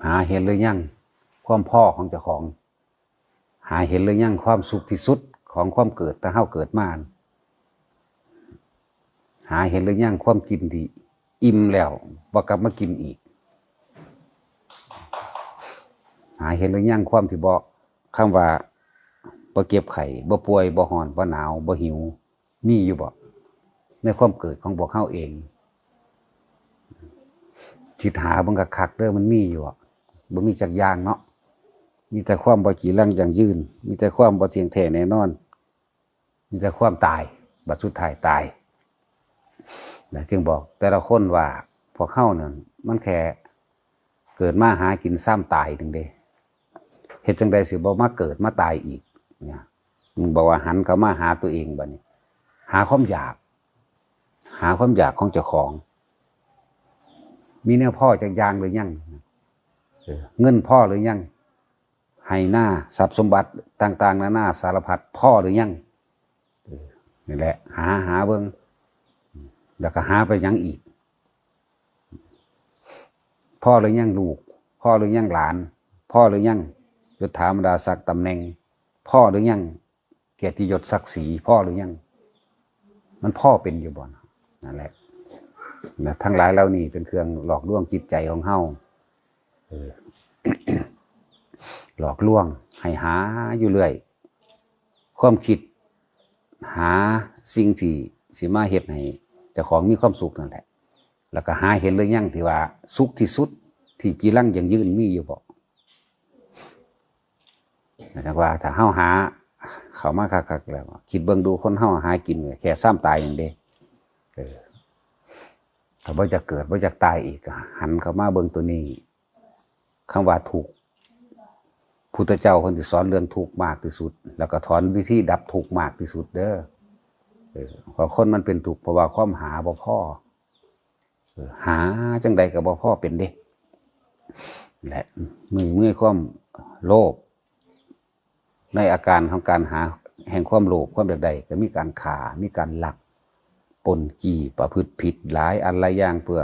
หาเห็นหรือยังความพ่อของเจ้าของหาเห็นหรือยังความสุขที่สุดของความเกิดแต่เฮาเกิดมาหาเห็นหรือยังความกินที่อิ่มแล้วบ่กลับมากินอีกหาเห็นหรือยังความที่บ่คำว่าบ่เก็บไข้บ่ป่วยบ่ร้อนบ่หนาวบ่หิวมีอยู่บ่ในความเกิดของพวกเฮาเองสิหาเบิ่งคักๆเด้อมันมีอยู่บ่มีจักอย่างเนาะมีแต่ความบ่จีรังยั่งยืนมีแต่ความบ่เที่ยงแท้แน่นอนมีแต่ความตายบัดสุดท้ายตายจึงบอกแต่ละคนว่าพวกเฮานั่นมันแค่เกิดมาหากินซ้ำตายนึงเด้เฮ็ดจังได๋สิบ่มาเกิดมาตายอีกเนี่ยมึงบอกว่าหันเข้ามาหาตัวเองบัดนี้หาความอยากของเจ้าของมีแนวพ่อจักอย่างหรือยังเงินพ่อหรือยังให้หน้าทรัพย์สมบัติต่างๆนานาสารพัดพ่อหรือยังนี่แหละหาเบิ่งแล้วก็หาไปยังอีกพ่อหรือยังลูกพ่อหรือยังหลานพ่อหรือยังยศถาบรรดาศักดิ์ตำแหน่งพ่อหรือยังเกียรติยศศักดิ์ศรีพ่อหรือยังมันพ่อเป็นอยู่บ่นั่นแหละทั้งหลายเหล่านี้เป็นเครื่องหลอกลวงจิตใจของเฮาหลอกลวงให้หาอยู่เรื่อยความคิดหาสิ่งที่สิมาเฮ็ดให้เจ้าของมีความสุขนั่นแหละแล้วก็หาเห็นหรือยังที่ว่าสุขที่สุดที่จีรังยั่งยืนมีอยู่บ่นะครับว่าถ้าเฮาหาเข้ามาคักๆแล้วคิดเบิ่งดูคนเฮาหากินแค่ซ้ำตายอย่างเดียวถ้าบ่จะเกิดบ่จะตายอีกหันเข้ามาเบิ่งตัวนี้คำว่าทุกข์พุทธเจ้าเพิ่นสิสอนเรื่องทุกข์มากที่สุดแล้วก็ถอนวิธีดับทุกข์มากที่สุดเด้อเพราะคนมันเป็นทุกข์เพราะว่าความหาบ่พอหาจังใดก็บ่พอเป็นเด้และเมื่อความโลภในอาการของการหาแห่งความโลภความอยากได้ก็มีการฆ่ามีการลักปล้นจี้ประพฤติผิดหลายอันหลายอย่างเพื่อ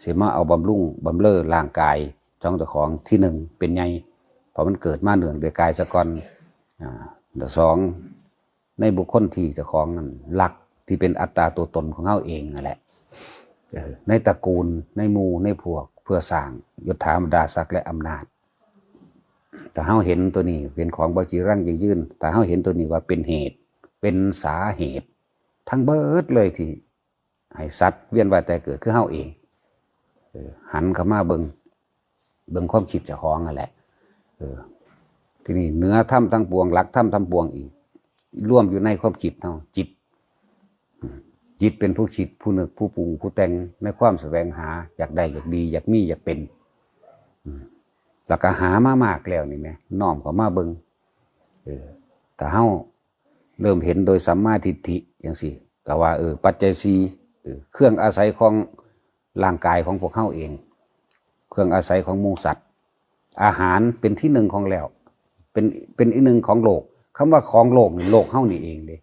สิมาเอาบำรุงบำเรอร่างกายของเจ้าของที่หนึ่งเป็นไงเพราะมันเกิดมาเนื่องโดยกายซะก่อนสองในบุคคลที่เจ้าของนั้นลักที่เป็นอัตตาตัวตนของเฮาเองนั่นแหละในตระกูลในหมู่ในพวกเพื่อสร้างยศถาบรรดาศักดิ์และอำนาจแต่เฮาเห็นตัวนี้เป็นของบ่จีรังยั่งยืนแต่เฮาเห็นตัวนี้ว่าเป็นเหตุเป็นสาเหตุทั้งเบิดเลยที่ให้สัตว์เวียนว่ายตายเกิดคือเฮาเองหันเข้ามาเบิ่งความคิดเจ้าของนั่นแหละทีนี้เหนือธรรมทั้งปวงหลักธรรมทั้งปวงอีกร่วมอยู่ในความคิดเฮาจิตเป็นผู้คิดผู้นึกผู้ปรุงผู้แต่งในความแสวงหาอยากได้อยากดีอยากมีอยากเป็นแล้วก็หามามากแล้วนี่แหมน้อมเข้ามาเบิ่งถ้าเฮาเริ่มเห็นโดยสัมมาทิฏฐิจังซี่ก็ว่าปัจจัย4เครื่องอาศัยของร่างกายของพวกเฮาเองเครื่องอาศัยของหมู่สัตว์อาหารเป็นที่หนึ่งของแล้วเป็นอีกหนึ่งของโลกคำว่าของโลกนี่โลกเฮานี่เองเด้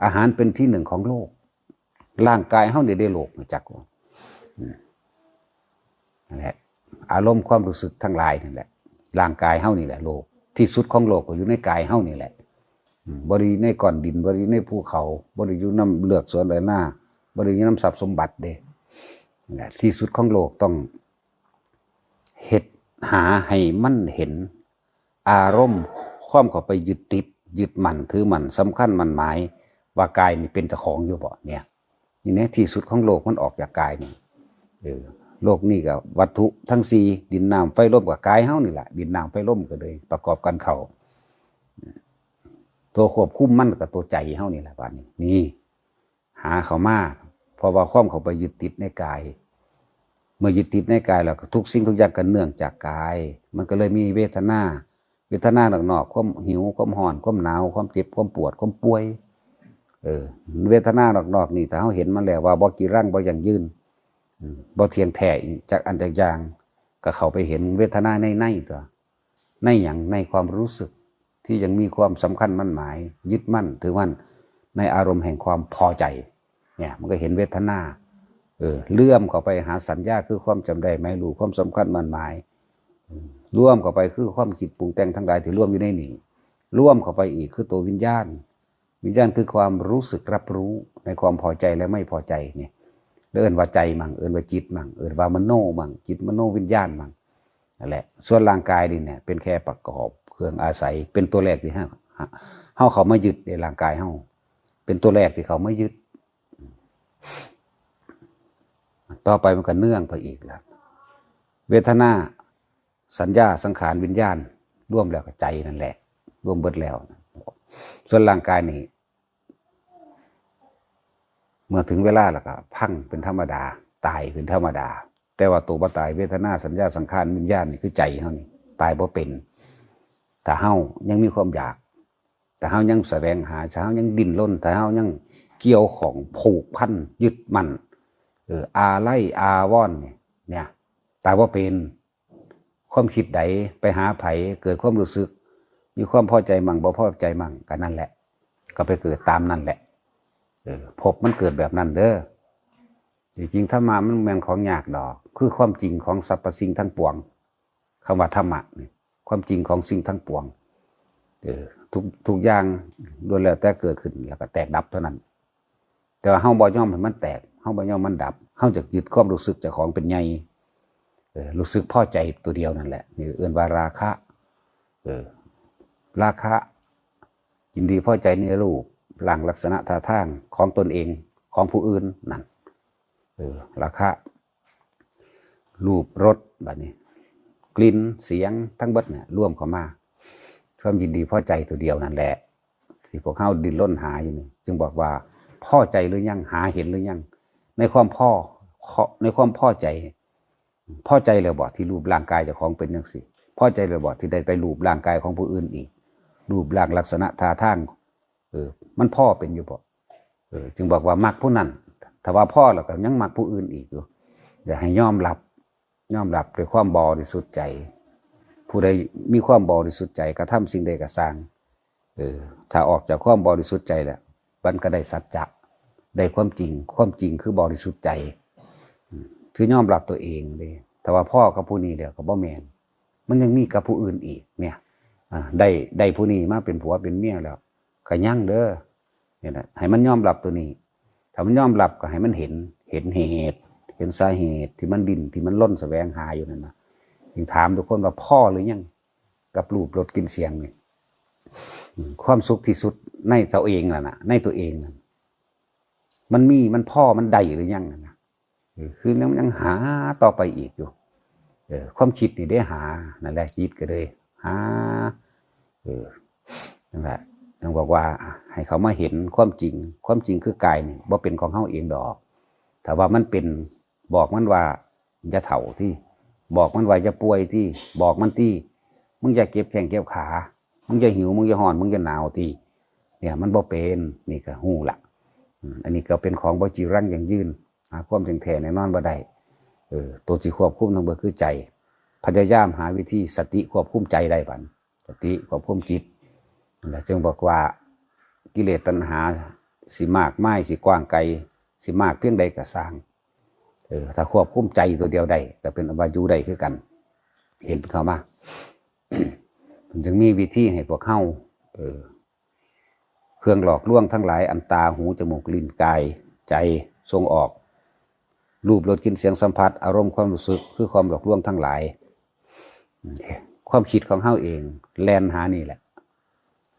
อาหารเป็นที่หนึ่งของโลกร่างกายเฮานี่ได้โลกจักนั่นแหละอารมณ์ความรู้สึกทั้งหลายนั่นแหละร่างกายเฮานี่แหละโลกที่สุดของโลกก็อยู่ในกายเฮานี่แหละบ่ได้ในก้อนดินบ่ได้ในภูเขาบ่ได้อยู่น้ำเลือกสวนไรหน้าบ่ได้อยู่น้ำทรัพย์สมบัติเด้นั่นแหละที่สุดของโลกต้องเฮ็ดหาให้มันเห็นอารมณ์ความเข้าไปยึดติดยึดมั่นถือมั่นสำคัญมั่นหมายว่ากายนี่เป็นเจ้าของอยู่บ่เนี่ยนี่นะที่สุดของโลกมันออกจากกายนี่โลกนี่ก็วัตถุทั้ง4ดินน้ำไฟลมกับกายเฮานี่แหละดินน้ำไฟลมก็เลยประกอบกันเข้าตัวควบคุมมันกับตัวใจเฮานี่แหละบัดนี้นี่หาเข้ามาเพราะว่าความเข้าไปยึดติดในกายเมื่อยึดติดในกายแล้วทุกสิ่งทุกอย่างก็เนื่องจากกายมันก็เลยมีเวทนานอกๆความหิวความร้อนความหนาวความเจ็บความปวดความป่วยเวทนานอกๆนี่แต่เฮาเห็นมันแล้วว่าบ่กี่รังบ่ยั่งยืนบ่เที่ยงแท้จากอันจากอย่างก็เข้าไปเห็นเวทนาในตัวในหยังในความรู้สึกที่ยังมีความสำคัญมั่นหมายยึดมั่นถือมั่นในอารมณ์แห่งความพอใจเนี่ยมันก็เห็นเวทนาเลื่อมเข้าไปหาสัญญาคือความจำได้หมายรู้ความสำคัญมั่นหมาย ร่วมเข้าไปคือความคิดปรุงแต่งทั้งหลายที่ร่วมอยู่ในนี้ร่วมเข้าไปอีกคือตัววิญญาณวิญญาณคือความรู้สึกรับรู้ในความพอใจและไม่พอใจเนี่ยเอิ้นว่าใจมั่งเอิ้นว่าจิตมั่งเอิ้นว่ามโนมั่งจิตมโนวิญญาณมั่งนั่นแหละส่วนร่างกายนี่เนี่ยเป็นแค่ประกอบเครื่องอาศัยเป็นตัวแรกที่เฮาเขามายึดในร่างกายเฮาเป็นตัวแรกที่เขามายึดต่อไปมันก็เนื่องไปอีกแล้วเวทนาสัญญาสังขารวิญญาณร่วมแล้วกับใจนั่นแหละร่วมเบิดแล้วส่วนร่างกายนี่เมื่อถึงเวลาแล้วก็พังเป็นธรรมดาตายเป็นธรรมดาแต่ว่าตัวบ่ตายเวทนาสัญญาสังขารวิญญาณนี่คือใจเฮานี่ตายบ่เป็นถ้าเฮายังมีความอยากแต่เฮายังแสวงหาถ้าเฮายังดิ้นรนถ้าเฮายังเกี่ยวของผูกพันยึดมั่นอาไล่อาวอนเนี่ยตายบ่เป็นความคิดใดไปหาไผเกิดความรู้สึกมีความพอใจมั่งบ่พอใจมั่งก็นั่นแหละก็ไปเกิดตามนั่นแหละพบมันเกิดแบบนั้นเด้อจริงๆธรรมะมันแม่นของยากดอกคือความจริงของสรรพสิ่งทั้งปวงคำว่าธรรมะนี่ความจริงของสิ่งทั้งปวงทุกอย่างล้วนแล้วแต่เกิดขึ้นแล้วก็แตกดับเท่านั้นแต่ว่าเฮาบ่ยอมให้มันแตกเฮาบ่ยอมมันดับเฮาจะยึดความรู้สึกเจ้าของเป็นใหญ่รู้สึกพอใจตัวเดียวนั่นแหละนี่เอิ้นว่าราคะราคะยินดีพอใจในรูปร่างลักษณะท่าทางของตนเองของผู้อื่นนั่นราคะรูปรสแบบนี้กลิ่นเสียงทั้งหมดเนี่ยร่วมเข้ามาความยินดีพอใจตัวเดียวนั่นแหละที่พวกเขาดิ้นรนหาอยู่นี่จึงบอกว่าพอใจหรือยังหาเห็นหรือยังในความพอใจพอใจเลยบอกที่รูปร่างกายเจ้าของเป็นอย่างสิพอใจเลยบอกที่ได้ไปรูปร่างกายของผู้อื่นอีกรูปร่างลักษณะท่าทางมันพ่อเป็นอยู่บ่จึงบอกว่ามักผู้นั้นถ้าว่าพ่อแล้วก็ยังมักผู้อื่นอีกอยู่อย่าให้ยอมรับด้วยความบริสุทธิ์ใจผู้ใดมีความบริสุทธิ์ใจกระทำสิ่งใดก็สร้างถ้าออกจากความบริสุทธิ์ใจแล้วมันก็ได้สัจจะได้ความจริงคือบริสุทธิ์ใจคือยอมรับตัวเองเลยแต่ว่าพ่อกับผู้นี้เดี๋ยวก็บ่แม่นมันยังมีกับผู้อื่นอีกเนี่ยได้ผู้นี้มาเป็นผัวเป็นเมียแล้วก็ยั่งเด้อเนี่ยนะให้มันยอมรับตัวนี้ถ้ามันยอมรับก็ให้มันเห็นเหตุเห็นสาเหตุที่มันดิ้นที่มันร่นแสวงหาอยู่นั่นนะยังถามทุกคนว่าพ่อหรือยังกับรูปรสกลิ่นเสียงนี่ความสุขที่สุดในตัวเองล่ะนะในตัวเองนะมันพ่อมันได้หรือยังนะคือยังหาต่อไปอีกอยู่ความคิดนี่ได้หานั่นแหละจิตก็เลยหานั่นแหละต้องบอกว่าให้เขามาเห็นความจริงคือกายนี่บ่เป็นของเฮาเองดอกแต่ว่ามันเป็นบอกมันว่าจะเฒ่าที่บอกมันว่าจะป่วยที่บอกมันที่มึงจะเก็บแข้งเก็บขามึงจะหิวมึงจะห่อนมึงจะหนาวที่เนี่ยมันบ่เป็นนี่ก็ฮู้ละอันนี้ก็เป็นของบ่จีรังอย่างยืนความแท้แน่นอนบ่ได้ตัวสิควบคุมทั้งเบิดคือใจพยายามหาวิธีสติควบคุมใจได้บัดสติควบคุมจิตนั่นแหละจึงบอกว่ากิเลสตัณหาสิมากไม่สิกว้างไกลสิมากเพียงใดก็สร้างถ้าควบคุมใจตัวเดียวได้ก็เป็นอวายุได้คือกันเห็นเข้ามา จึงมีวิธีให้พวกเข้าเครื่องหลอกลวงทั้งหลายอันตาหูจมูกลิ้นกายใจทรงออกรูปรสกลิ่นเสียงสัมผัสอารมณ์ความรู้สึกคือความหลอกลวงทั้งหลายความคิดของเฮาเองแล่นหานี่แหละ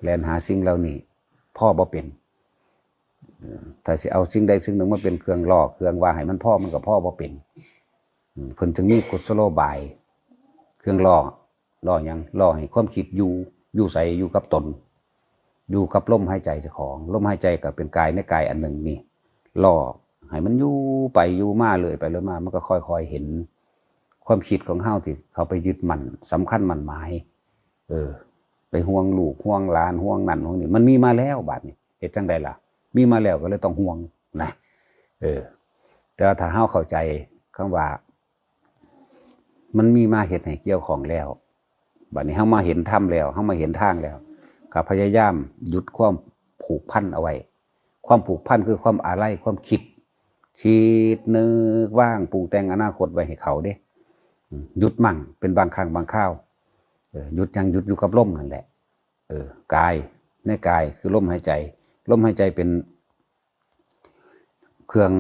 แล่นหาสิ่งเหล่านี้พ่อบ่เป็นถ้าสิเอาสิ่งใดสิ่งหนึ่งมาเป็นเครื่องล่อเครื่องว่าให้มันพ่อมันก็พ่อบ่เป็นเพิ่นจึงมีกุศโลบายเครื่องล่อยังล่อให้ความคิดอยู่ใส่อยู่กับตนอยู่กับลมหายใจเจ้าของลมหายใจก็เป็นกายในกายอันหนึ่งนี่ล่อให้มันอยู่ไปอยู่มาเลยไปเลยมามันก็ค่อยๆเห็นความคิดของเฮาที่เขาไปยึดมั่นสำคัญมั่นหมายไปห่วงลูกห่วงหลานห่วงนั่นห่วงนี่มันมีมาแล้วบาดนี้เฮ็ดจังไดล่ะมีมาแล้วก็เลยต้องห่วงนะแต่ถ้าเฮาเข้าใจคำว่ามันมีมาเฮ็ดให้เกี่ยวของแล้วบัดนี้เฮามาเห็นธรรมแล้วเฮามาเห็นทางแล้วก็พยายามหยุดความผูกพันเอาไว้ความผูกพันคือความอาลัยความคิดนึกว่างปรุงแต่งอนาคตไว้ให้เขาเด้ หยุดมั่งเป็นบางครั้งบางคราวหยุดยังหยุดอยู่กับลมนั่นแหละกายในกายคือลมหายใจลมหายใจเป็นเครื่อง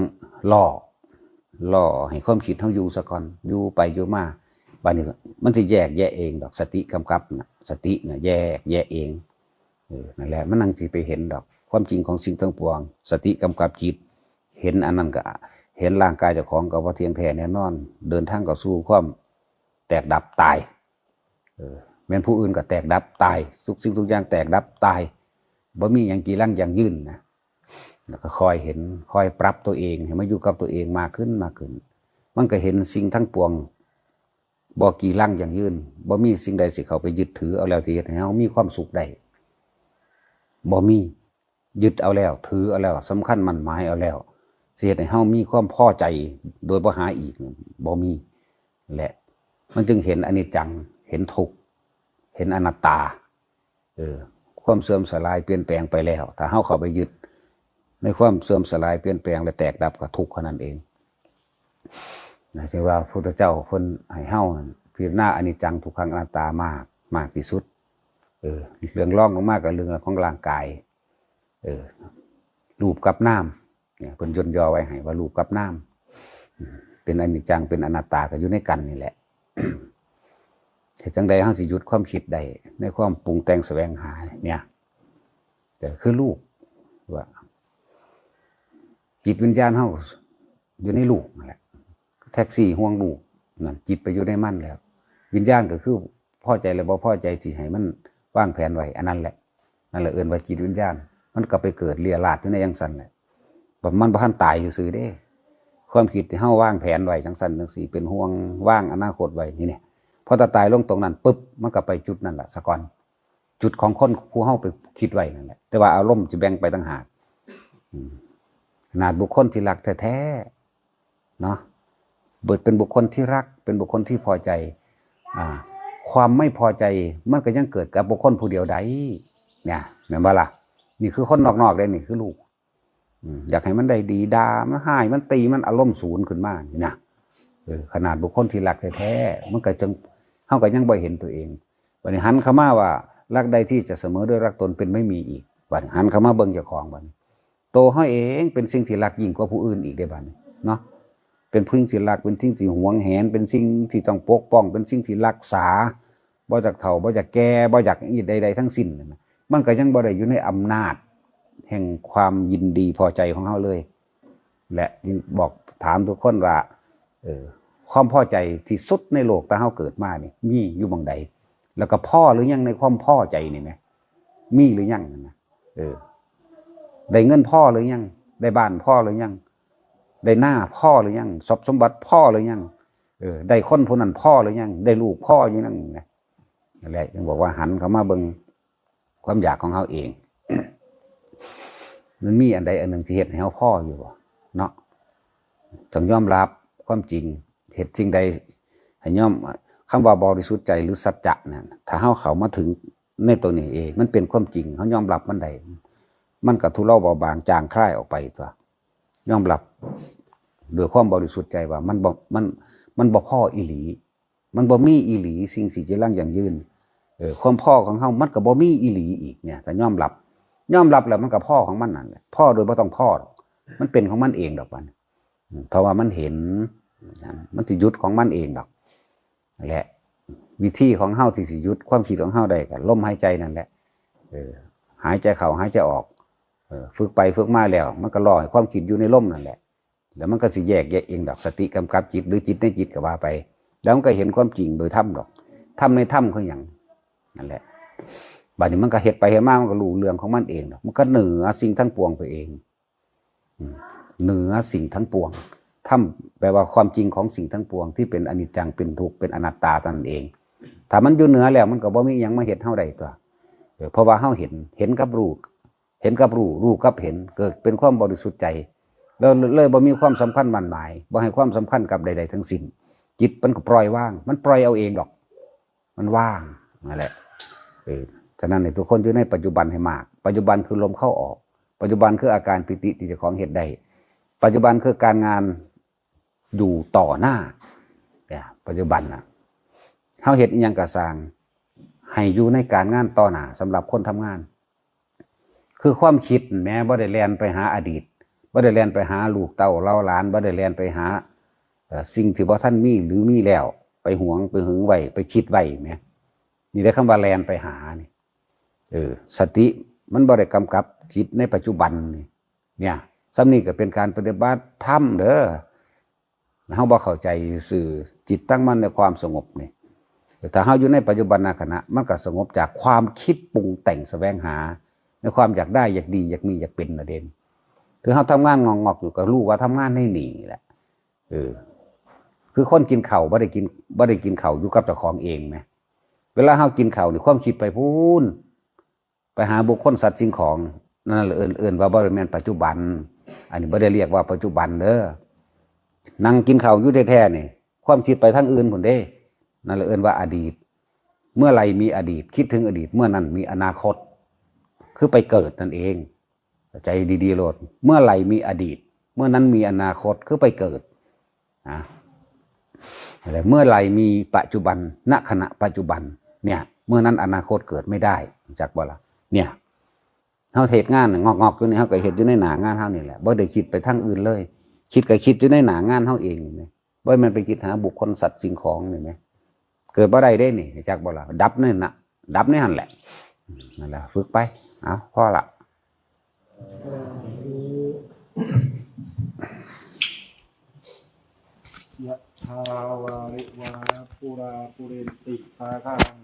ล่อให้ความคิดเฮาอยู่ซะก่อนอยู่ไปอยู่มาบัดนี้มันสิแยกแยะเองดอกสติกำกับน่ะสติน่ะแยกแยะเองนั่นแหละมันนั่งสิไปเห็นดอกความจริงของสิ่งทั้งปวงสติกำกับจิตเห็นอันนั้นก็เห็นร่างกายเจ้าของก็บ่เที่ยงแท้แน่นอนเดินทางเข้าสู่ความแตกดับตายแม้นผู้อื่นก็แตกดับตายทุกสิ่งทุกอย่างแตกดับตายบ่มีหยังกี่ลังอย่างยืนนะแล้วก็คอยเห็นคอยปรับตัวเองให้มาอยู่กับตัวเองมากขึ้นมันก็เห็นสิ่งทั้งปวงบ่กี่ลังอย่างยืนบ่มีสิ่งใดสิเข้าไปยึดถือเอาแล้วที่เฮ็ดให้เฮามีความสุขได้บ่มียึดเอาแล้วถือเอาแล้วสำคัญมั่นหมายเอาแล้วสิเฮ็ดให้เฮามีความพอใจโดยบ่หาอีกบ่มีแหละมันจึงเห็นอนิจจังเห็นทุกข์เห็นอนัตตาความเสื่อมสลายเปลี่ยนแปลงไปแล้วถ้าเฮาเข้าไปยึดในความเสื่อมสลายเปลี่ยนแปลงและแตกดับก็ทุกข์เท่านั้นเองนะจึงว่าพระพุทธเจ้าเพิ่นให้เฮาพิจารณาอนิจจังทุกขังอนัตตามากที่สุดเรื่องรองลงมาก็เรื่องของร่างกายรูปกับนามเนี่ยเพิ่นย่นย่อไว้ให้ว่ารูปกับนามเป็นอนิจจังเป็นอนัตตาก็อยู่ในกันนี่แหละเหตุจังใดเฮาสิหยุดความคิดได้ในความปรุงแต่งแสวงหาเนี่ยแต่คือลูกว่าจิตวิญญาณเฮาอยู่ในลูกนั่นแหละแท็กซี่ห่วงลูกนั่นจิตไปอยู่ในมันแล้ววิญญาณก็คือพอใจหรือบ่พอใจสิให้มันวางแผนไว้อันนั้นแหละนั่นแหละเอิ้นว่าจิตวิญญาณมันก็ไปเกิดเลียราดอยู่ในจังซั่นแหละมันบ่ทันตายซื่อๆเด้ความคิดที่เฮาวางแผนไว้จังซั่นจังซี่เป็นห่วงวางอนาคตไว้นี่เนี่ยพอตายลงตรงนั้นปุ๊บมันก็ไปจุดนั่นแหละซะก่อนจุดของคนผู้เฮาไปคิดไว้นั่นแหละแต่ว่าอารมณ์จะแบ่งไปต่างหากขนาดบุคคลที่รักแท้ๆเนาะเป็นบุคคลที่รักเป็นบุคคลที่พอใจความไม่พอใจมันก็ยังเกิดกับบุคคลผู้เดียวใดเนี่ยแม่นบ่ล่ะนี่คือคนนอกๆได้นี่คือลูกอยากให้มันได้ดีด่ามันให้มันตีมันอารมณ์ศูนย์ขึ้นมานี่นะขนาดบุคคลที่รักแท้ๆมันก็จึงเฮาก็ยังบ่เห็นตัวเองบัดนี้หันเข้ามาว่ารักใดที่จะเสมอด้วยรักตนเป็นไม่มีอีกบัดนี้หันเข้ามาเบิ่งเจ้าของบัดนี้โตเฮาเองเป็นสิ่งที่รักยิ่งกว่าผู้อื่นอีกได้บัดนี้เนาะเป็นสิ่งที่รักเป็นสิ่งที่หวงแหนเป็นสิ่งที่ต้องปกป้องเป็นสิ่งที่รักษาบ่จากเฒ่าบ่จากแก่บ่จากอีใดๆทั้งสิ้นมันก็ยังบ่ได้อยู่ในอำนาจแห่งความยินดีพอใจของเฮาเลยและจึงบอกถามทุกคนว่าความพอใจที่สุดในโลกแต่เฮาเกิดมานี่มีอยู่บังใดแล้วก็พ่อหรือยังในความพอใจนี่มั้ยมีหรือยังนะได้เงินพ่อหรือยังได้บ้านพ่อหรือยังได้หน้าพ่อหรือยังทรัพย์สมบัติพ่อหรือยังได้คนผู้นั้นพ่อหรือยังได้ลูกพ่ออยู่นั่นนะนั่นแหละจึงบอกว่าหันเข้ามาเบิ่งความอยากของเฮาเอง มันมีอันใดอันหนึ่งที่เฮ็ดให้เฮาพ่ออยู่บ่เนาะต้องยอมรับความจริงเฮ็ดสิ่งใดให้ยอมคำว่าบริสุทธิ์ใจหรือสัจจะนั่นถ้าเฮาเข้ามาถึงในตัวนี้เองมันเป็นความจริงเฮายอมรับมันได้มันก็ทุเลาเบาบางจางคลายออกไปตัวยอมรับด้วยความบริสุทธิ์ใจว่ามันบ่พ่ออีหลีมันบ่มีอีหลีสิ่งสิจะลั่งอย่างยืนความพ่อของเฮามันก็บ่มีอีหลีอีกเนี่ยแต่ยอมรับแล้วมันก็พ่อของมันนั่นแหละพ่อโดยบ่ต้องพ่อมันเป็นของมันเองดอกมันเพราะว่ามันเห็นมันสิหยุดของมันเองดอกนั่นแหละวิธีของเฮาที่สิหยุดความคิดของเฮาได้ก็ลมหายใจนั่นแหละหายใจเข้าหายใจออกฝึกไปฝึกมาแล้วมันก็รอให้ความคิดอยู่ในลมนั่นแหละแล้วมันก็สิแยกแยะเองดอกสติกำกับจิตหรือจิตในจิตก็ว่าไปแล้วมันก็เห็นความจริงโดยธรรมดอกธรรมในธรรมคือหยังนั่นแหละบัดนี้มันก็เฮ็ดไปเฮ็ดมามันก็รู้เรื่องของมันเองดอกมันก็เหนือสิ่งทั้งปวงไปเองเหนือสิ่งทั้งปวงธรรมแปลว่าความจริงของสิ่งทั้งปวงที่เป็นอนิจจังเป็นทุกข์เป็นอนัตตาตนเองถ้ามันอยู่เหนือแล้วมันก็บ่มีหยังมาเฮ็ดเฮาได้ตัวเพราะว่าเฮาเห็นกับรู้รู้กับเห็นเกิดเป็นความบริสุทธิ์ใจแล้วเลยบ่มีความสำคัญมั่นหมายบ่ให้ความสำคัญกับใดๆทั้งสิ้นจิตมันก็ปล่อยว่างมันปล่อยเอาเองดอกมันว่างนั่นแหละฉะนั้นให้ทุกคนอยู่ในปัจจุบันให้มากปัจจุบันคือลมเข้าออกปัจจุบันคืออาการปิติที่เจ้าของเฮ็ดได้ปัจจุบันคือการงานอยู่ต่อหน้า ปัจจุบันน่ะเฮาเฮ็ดอิหยังก็สร้างให้อยู่ในการงานต่อหน้าสำหรับคนทำงานคือความคิดแม้บ่ได้แล่นไปหาอดีตบ่ได้แล่นไปหาลูกเต้าเล่าหลานบ่ได้แล่นไปหาสิ่งที่บ่ทันมีหรือมีแล้วไปหวงไปหึงไว้ไปคิดไว้แหมนี่ได้คำว่าแล่นไปหานี่สติมันบ่ได้กำกับจิตในปัจจุบันนี่เนี่ยซ้ำนี้ก็เป็นการปฏิบัติธรรมเด้อเฮาบ่เข้าใจสื่อจิตตั้งมั่นในความสงบนี่ถ้าเฮาอยู่ในปัจจุบันขณะมันก็สงบจากความคิดปรุงแต่งแสวงหาในความอยากได้อยากดีอยากมีอยากเป็นน่ะเด่นคือเฮาทำงานงอกๆอยู่ก็รู้ว่าทำงานให้หนีแหละคือคนกินข้าวบ่ได้กินข้าวอยู่กับเจ้าของเองแหมเวลาเฮากินข้าวนี่ความคิดไปพูนไปหาบุคคลสัตว์สิ่งของนั่นแหละเอิ้นว่าบ่ได้แม่นปัจจุบันอันนี้บ่ได้เรียกว่าปัจจุบันเด้อนั่งกินข้าวอยู่แท้ๆนี่ความคิดไปทางอื่นพุ่นเด้นั่นแหละเอิ้นว่าอดีตเมื่อไหร่มีอดีตคิดถึงอดีตเมื่อนั้นมีอนาคตคือไปเกิดนั่นเองใจดีๆโลดเมื่อไหร่มีอดีตเมื่อนั้นมีอนาคตคือไปเกิดอะไรเมื่อไหร่มีปัจจุบันณขณะปัจจุบันเนี่ยเมื่อนั้นอนาคตเกิดไม่ได้จักบ่ล่ะเนี่ยเฮาเฮ็ดงานงอกๆอยู่นี่เฮาก็เฮ็ดอยู่ในหน้างานเฮานี่แหละบ่ได้คิดไปทางอื่นเลยคิดก็คิดอยู่ในหน้างานเฮาเองนี่แหมบ่แม่นไปคิดหาบุคคลสัตว์สิ่งของนี่แหมเกิดบ่ได้เด้นี่จักบ่ล่ะดับนั่นน่ะดับในหั่นแหละนั่นแหละฝึกไปเอาพอละยะถาวาริวาปุราปุเรนติสาคารัง